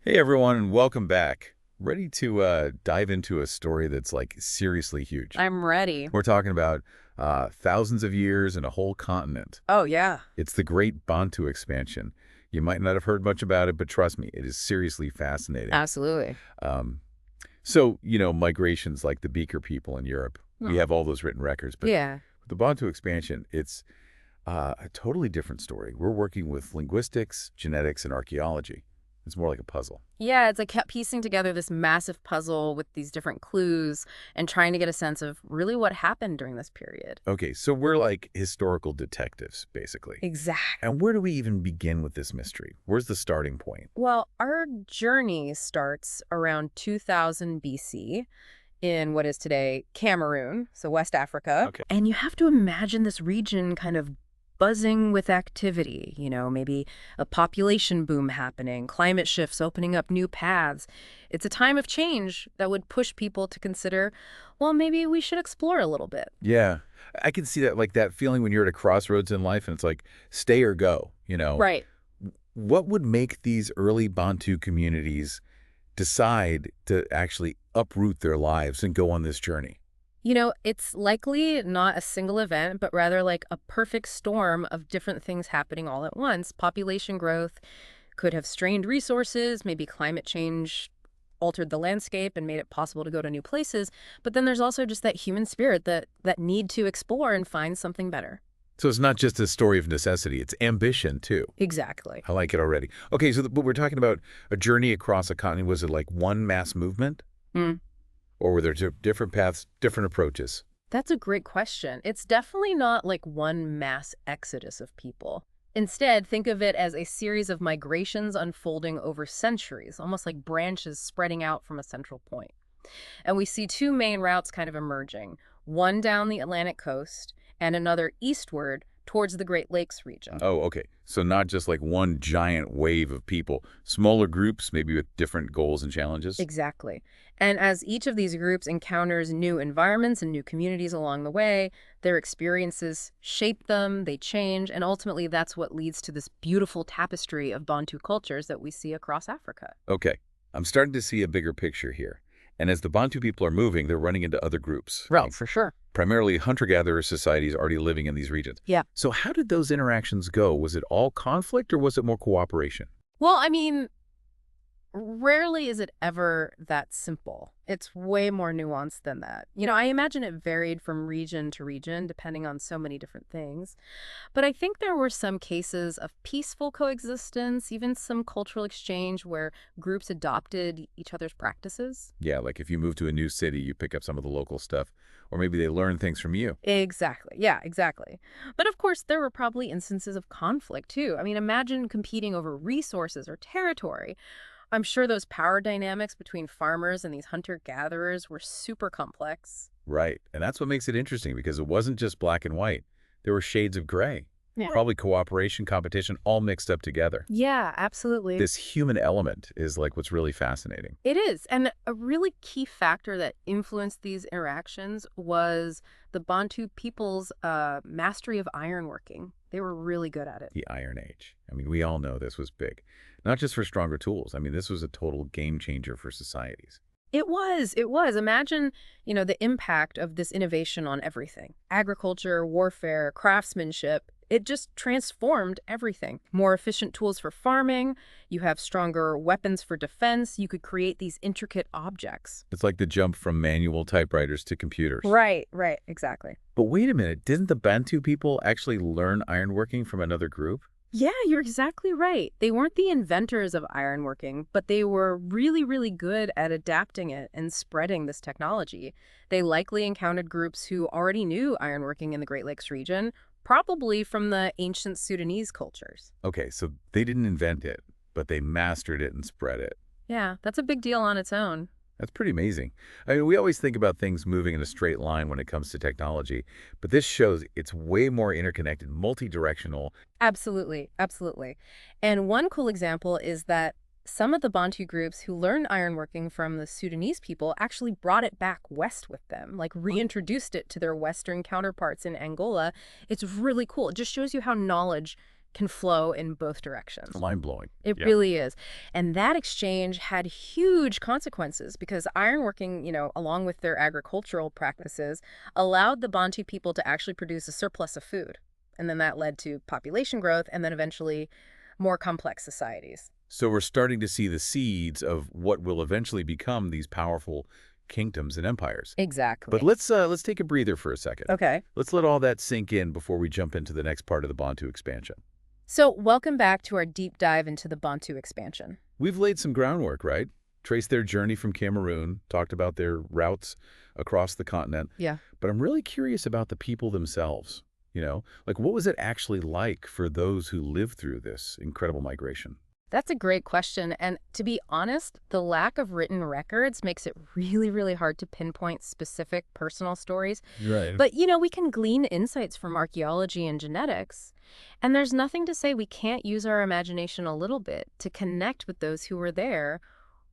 Hey everyone, and welcome back. Ready to dive into a story that's like seriously huge. I'm ready. We're talking about thousands of years and a whole continent. Oh, yeah. It's the Great Bantu expansion. You might not have heard much about it, but trust me, it is seriously fascinating. Absolutely. Um, migrations like the Beaker people in Europe, we Hmm. have all those written records, but Yeah. with the Bantu expansion, it's a totally different story. We're working with linguistics, genetics, and archaeology. It's more like a puzzle. Yeah, it's like kept piecing together this massive puzzle with these different clues and trying to get a sense of really what happened during this period. Okay, so we're like historical detectives, basically. Exactly. And where do we even begin with this mystery? Where's the starting point? Well, our journey starts around 2000 BC in what is today Cameroon, so West Africa. Okay. And you have to imagine this region kind of buzzing with activity, maybe a population boom happening, climate shifts opening up new paths. It's a time of change that would push people to consider, well, maybe we should explore a little bit. Yeah, I can see that, like that feeling when you're at a crossroads in life and it's like, stay or go. Right. What would make these early Bantu communities decide to actually uproot their lives and go on this journey? It's likely not a single event, but rather like a perfect storm of different things happening all at once. Population growth could have strained resources, maybe climate change altered the landscape and made it possible to go to new places. But then there's also just that human spirit that need to explore and find something better. So it's not just a story of necessity, it's ambition too. Exactly. I like it already. Okay, so but we're talking about a journey across a continent. Was it like one mass movement? Mm. Or were there different paths, different approaches? That's a great question. It's definitely not like one mass exodus of people. Instead, think of it as a series of migrations unfolding over centuries, almost like branches spreading out from a central point. And we see two main routes kind of emerging, one down the Atlantic coast and another eastward towards the Great Lakes region. Oh, okay. So not just like one giant wave of people, smaller groups, maybe with different goals and challenges? Exactly. And as each of these groups encounters new environments and new communities along the way, their experiences shape them, they change, and ultimately that's what leads to this beautiful tapestry of Bantu cultures that we see across Africa. Okay. I'm starting to see a bigger picture here. And as the Bantu people are moving, they're running into other groups, Well, for sure. primarily hunter-gatherer societies already living in these regions. Yeah. So how did those interactions go? Was it all conflict or was it more cooperation? Well, I mean, rarely is it ever that simple. It's way more nuanced than that. I imagine it varied from region to region, depending on so many different things. But I think there were some cases of peaceful coexistence, even some cultural exchange where groups adopted each other's practices. Yeah, like if you move to a new city, you pick up some of the local stuff, or maybe they learn things from you. Exactly. Yeah, exactly. But of course, there were probably instances of conflict too. I mean, imagine competing over resources or territory. I'm sure those power dynamics between farmers and these hunter-gatherers were super complex. Right. And that's what makes it interesting because it wasn't just black and white. There were shades of gray, Yeah. probably cooperation, competition, all mixed up together. Yeah, absolutely. This human element is like what's really fascinating. It is. And a really key factor that influenced these interactions was the Bantu people's mastery of ironworking. They were really good at it. The Iron Age. I mean, we all know this was big, not just for stronger tools. I mean, this was a total game changer for societies. It was. It was. Imagine, the impact of this innovation on everything. Agriculture, warfare, craftsmanship. It just transformed everything. More efficient tools for farming. You have stronger weapons for defense. You could create these intricate objects. It's like the jump from manual typewriters to computers. Right, exactly. But wait a minute, didn't the Bantu people actually learn ironworking from another group? Yeah, you're exactly right. They weren't the inventors of ironworking, but they were really, really good at adapting it and spreading this technology. They likely encountered groups who already knew ironworking in the Great Lakes region, probably from the ancient Sudanese cultures. Okay, so they didn't invent it, but they mastered it and spread it. Yeah, that's a big deal on its own. That's pretty amazing. I mean, we always think about things moving in a straight line when it comes to technology, but this shows it's way more interconnected, multi-directional. Absolutely, absolutely. And one cool example is that some of the Bantu groups who learned ironworking from the Sudanese people actually brought it back west with them, like reintroduced it to their Western counterparts in Angola. It's really cool. It just shows you how knowledge can flow in both directions. Mind-blowing. It Yeah. really is. And that exchange had huge consequences because ironworking, along with their agricultural practices, allowed the Bantu people to actually produce a surplus of food. And then that led to population growth and then eventually more complex societies. So we're starting to see the seeds of what will eventually become these powerful kingdoms and empires. But Exactly. let's take a breather for a second. Okay. Let's let all that sink in before we jump into the next part of the Bantu expansion. So, welcome back to our deep dive into the Bantu expansion. We've laid some groundwork, right? Traced their journey from Cameroon, talked about their routes across the continent. Yeah. But I'm really curious about the people themselves. Like what was it actually like for those who lived through this incredible migration? That's a great question. And to be honest, the lack of written records makes it really, really hard to pinpoint specific personal stories. Right. But, we can glean insights from archaeology and genetics. And there's nothing to say we can't use our imagination a little bit to connect with those who were there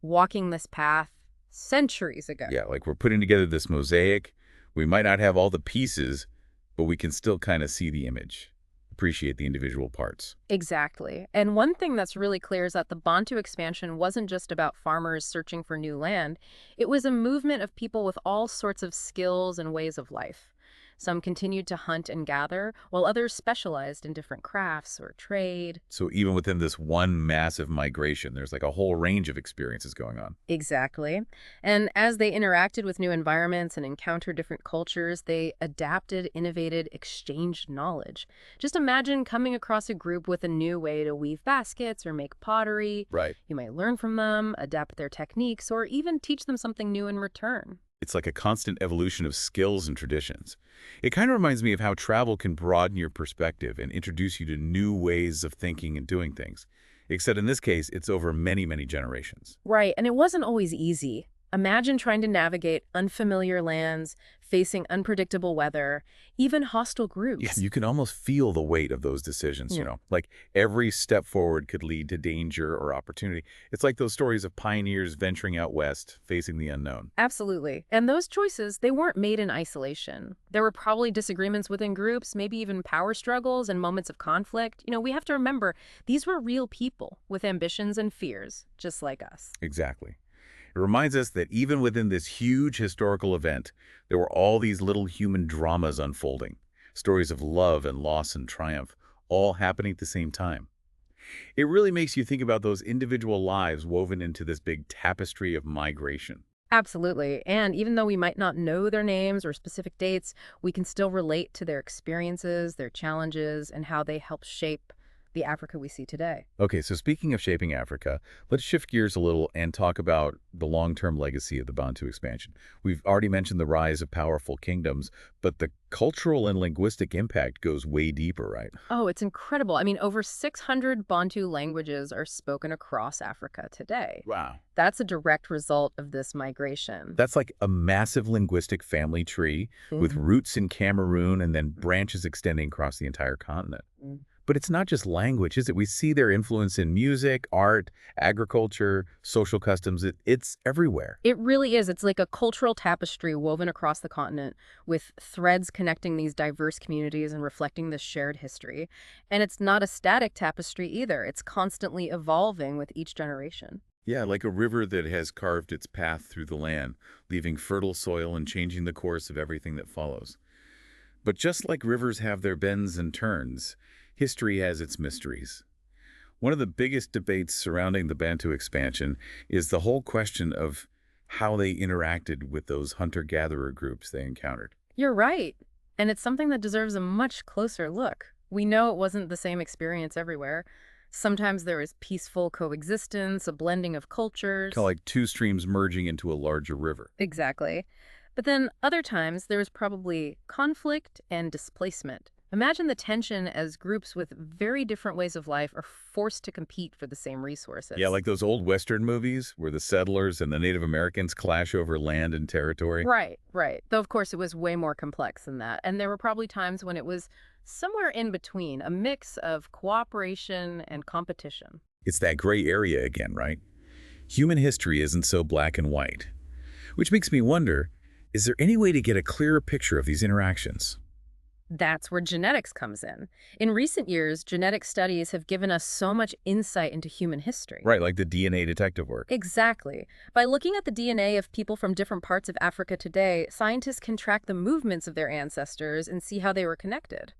walking this path centuries ago. Yeah, like we're putting together this mosaic. We might not have all the pieces, but we can still kind of see the image, appreciate the individual parts. Exactly. And one thing that's really clear is that the Bantu expansion wasn't just about farmers searching for new land. It was a movement of people with all sorts of skills and ways of life. Some continued to hunt and gather, while others specialized in different crafts or trade. So even within this one massive migration, there's like a whole range of experiences going on. Exactly. And as they interacted with new environments and encountered different cultures, they adapted, innovated, exchanged knowledge. Just imagine coming across a group with a new way to weave baskets or make pottery. Right. You might learn from them, adapt their techniques, or even teach them something new in return. It's like a constant evolution of skills and traditions. It kind of reminds me of how travel can broaden your perspective and introduce you to new ways of thinking and doing things. Except in this case, it's over many, many generations. Right, and it wasn't always easy. Imagine trying to navigate unfamiliar lands, facing unpredictable weather, even hostile Yeah, groups. you can almost feel the weight of those decisions, Yeah. like every step forward could lead to danger or opportunity. It's like those stories of pioneers venturing out west, facing the unknown. Absolutely. And those choices, they weren't made in isolation. There were probably disagreements within groups, maybe even power struggles and moments of conflict. We have to remember these were real people with ambitions and fears, just like us. Exactly. It reminds us that even within this huge historical event, there were all these little human dramas unfolding, stories of love and loss and triumph, all happening at the same time. It really makes you think about those individual lives woven into this big tapestry of migration. Absolutely. And even though we might not know their names or specific dates, we can still relate to their experiences, their challenges, and how they help shape the Africa we see today. Okay, so speaking of shaping Africa, let's shift gears a little and talk about the long-term legacy of the Bantu expansion. We've already mentioned the rise of powerful kingdoms, but the cultural and linguistic impact goes way deeper, right? Oh, it's incredible. I mean, over 600 Bantu languages are spoken across Africa today. Wow. That's a direct result of this migration. That's like a massive linguistic family tree with Mhm. roots in Cameroon and then branches extending across the entire continent. But it's not just language, is it? We see their influence in music, art, agriculture, social customs. It's everywhere. It really is. It's like a cultural tapestry woven across the continent with threads connecting these diverse communities and reflecting this shared history. And it's not a static tapestry either. It's constantly evolving with each generation. Yeah, like a river that has carved its path through the land, leaving fertile soil and changing the course of everything that follows. But just like rivers have their bends and turns, history has its mysteries. One of the biggest debates surrounding the Bantu expansion is the whole question of how they interacted with those hunter-gatherer groups they encountered. You're right. And it's something that deserves a much closer look. We know it wasn't the same experience everywhere. Sometimes there was peaceful coexistence, a blending of Kind of cultures. like two streams merging into a larger river. Exactly. But then other times there was probably conflict and displacement. Imagine the tension as groups with very different ways of life are forced to compete for the same Yeah, resources. like those old Western movies where the settlers and the Native Americans clash over land and territory. Right, right. Though, of course, it was way more complex than that. And there were probably times when it was somewhere in between, a mix of cooperation and competition. It's that gray area again, right? Human history isn't so black and white. Which makes me wonder, is there any way to get a clearer picture of these interactions? That's where genetics comes in. In recent years, genetic studies have given us so much insight into human history. Right, like the DNA detective work. Exactly. By looking at the DNA of people from different parts of Africa today, scientists can track the movements of their ancestors and see how they were connected.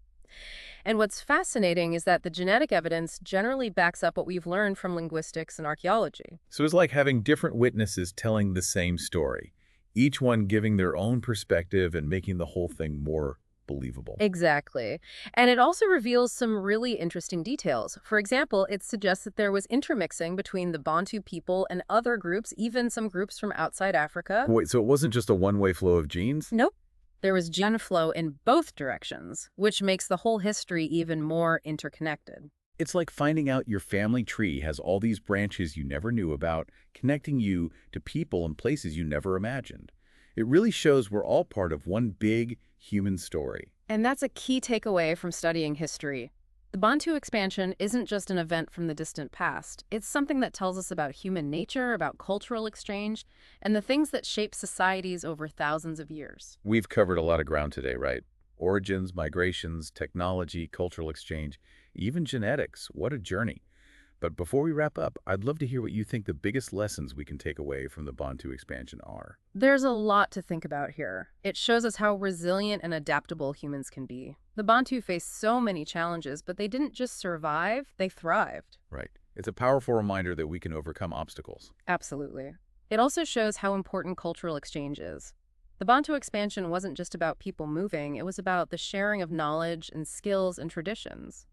And what's fascinating is that the genetic evidence generally backs up what we've learned from linguistics and archaeology. So it's like having different witnesses telling the same story, each one giving their own perspective and making the whole thing more believable. Exactly. And it also reveals some really interesting details. For example, it suggests that there was intermixing between the Bantu people and other groups, even some groups from outside Africa. Wait, so it wasn't just a one-way flow of genes? Nope. There was gene flow in both directions, which makes the whole history even more interconnected. It's like finding out your family tree has all these branches you never knew about, connecting you to people and places you never imagined. It really shows we're all part of one big human story. And that's a key takeaway from studying history. The Bantu expansion isn't just an event from the distant past. It's something that tells us about human nature, about cultural exchange, and the things that shape societies over thousands of years. We've covered a lot of ground today, right? Origins, migrations, technology, cultural exchange, even genetics. What a journey. But before we wrap up, I'd love to hear what you think the biggest lessons we can take away from the Bantu expansion are. There's a lot to think about here. It shows us how resilient and adaptable humans can be. The Bantu faced so many challenges, but they didn't just survive, they thrived. Right. It's a powerful reminder that we can overcome obstacles. Absolutely. It also shows how important cultural exchange is. The Bantu expansion wasn't just about people moving, it was about the sharing of knowledge and skills and traditions.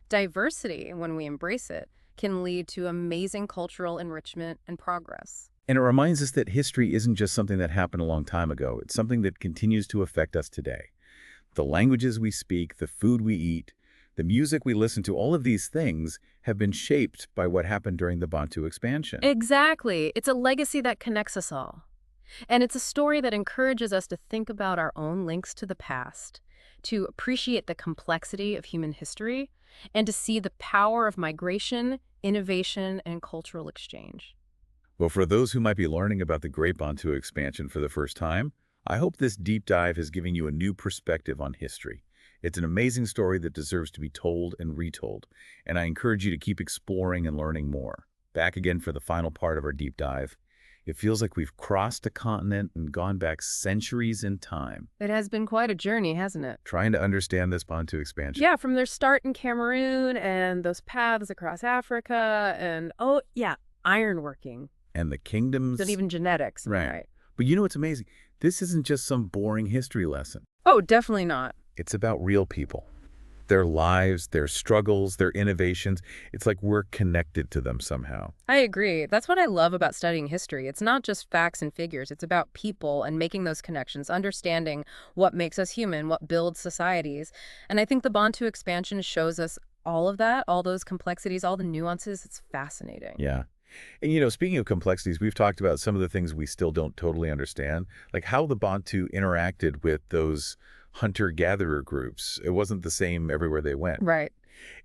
Diversity, when we embrace it, can lead to amazing cultural enrichment and progress. And it reminds us that history isn't just something that happened a long time ago. It's something that continues to affect us today. The languages we speak, the food we eat, the music we listen to, all of these things have been shaped by what happened during the Bantu expansion. Exactly. It's a legacy that connects us all. And it's a story that encourages us to think about our own links to the past, to appreciate the complexity of human history, and to see the power of migration, innovation, and cultural exchange. Well, for those who might be learning about the Great Bantu expansion for the first time, I hope this deep dive has given you a new perspective on history. It's an amazing story that deserves to be told and retold, and I encourage you to keep exploring and learning more. Back again for the final part of our deep dive. It feels like we've crossed a continent and gone back centuries in time, It has been quite a journey, hasn't it? trying to understand this Bantu expansion. Yeah, from their start in Cameroon and those paths across Africa and, oh, yeah, ironworking. And the kingdoms. And even genetics. Right. But you know what's amazing? This isn't just some boring history lesson. Oh, definitely not. It's about real people. Their lives, their struggles, their innovations. It's like we're connected to them somehow. I agree. That's what I love about studying history. It's not just facts and figures. It's about people and making those connections, understanding what makes us human, what builds societies. And I think the Bantu expansion shows us all of that, all those complexities, all the nuances. It's fascinating. Yeah. And speaking of complexities, we've talked about some of the things we still don't totally understand, like how the Bantu interacted with those hunter-gatherer groups. It wasn't the same everywhere they went. Right.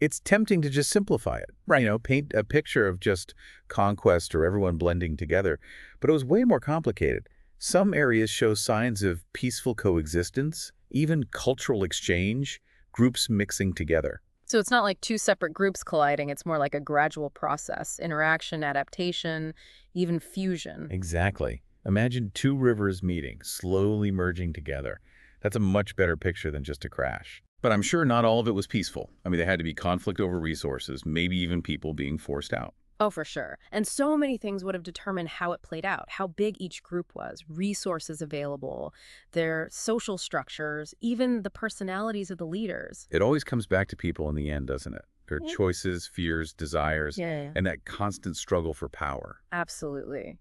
It's tempting to just simplify it, right? Paint a picture of just conquest or everyone blending together. But it was way more complicated. Some areas show signs of peaceful coexistence, even cultural exchange, groups mixing together. So it's not like two separate groups colliding. It's more like a gradual process, interaction, adaptation, even fusion. Exactly. Imagine two rivers meeting, slowly merging together. That's a much better picture than just a crash. But I'm sure not all of it was peaceful. I mean, there had to be conflict over resources, maybe even people being forced out. Oh, for sure. And so many things would have determined how it played out, how big each group was, resources available, their social structures, even the personalities of the leaders. It always comes back to people in the end, doesn't it? Their choices, fears, desires, Yeah. and that constant struggle for power. Absolutely.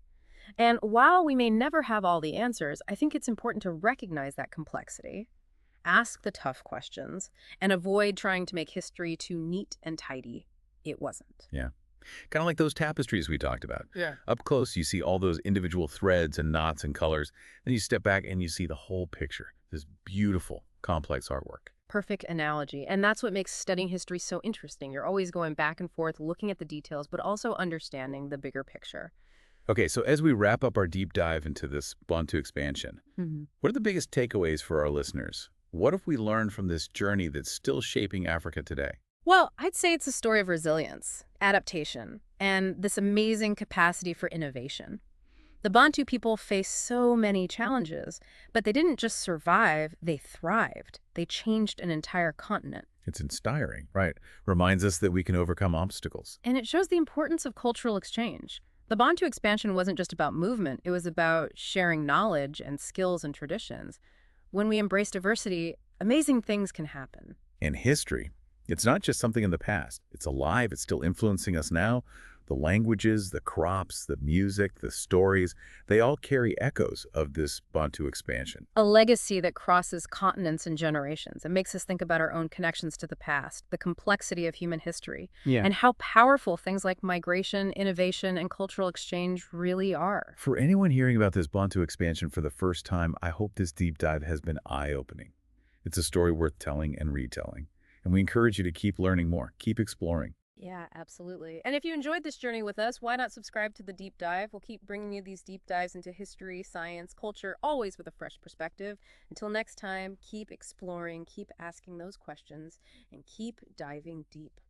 And while we may never have all the answers, I think it's important to recognize that complexity, ask the tough questions, and avoid trying to make history too neat and tidy. It wasn't. Yeah. Kind of like those tapestries we talked about. Yeah. Up close, you see all those individual threads and knots and colors. Then you step back and you see the whole picture, this beautiful, complex artwork. Perfect analogy. And that's what makes studying history so interesting. You're always going back and forth, looking at the details, but also understanding the bigger picture. Okay, so as we wrap up our deep dive into this Bantu expansion, what are the biggest takeaways for our listeners? What have we learned from this journey that's still shaping Africa today? Well, I'd say it's a story of resilience, adaptation, and this amazing capacity for innovation. The Bantu people faced so many challenges, but they didn't just survive, they thrived. They changed an entire continent. It's inspiring, right? Reminds us that we can overcome obstacles. And it shows the importance of cultural exchange. The Bantu expansion wasn't just about movement, it was about sharing knowledge and skills and traditions. When we embrace diversity, amazing things can happen. And history, it's not just something in the past. It's alive. It's still influencing us now. The languages, the crops, the music, the stories, they all carry echoes of this Bantu expansion. A legacy that crosses continents and generations. It makes us think about our own connections to the past, the complexity of human history, Yeah. and how powerful things like migration, innovation, and cultural exchange really are. For anyone hearing about this Bantu expansion for the first time, I hope this deep dive has been eye-opening. It's a story worth telling and retelling. And we encourage you to keep learning more, keep exploring. Yeah, absolutely. And if you enjoyed this journey with us, why not subscribe to the deep dive? We'll keep bringing you these deep dives into history, science, culture, always with a fresh perspective. Until next time, keep exploring, keep asking those questions, and keep diving deep.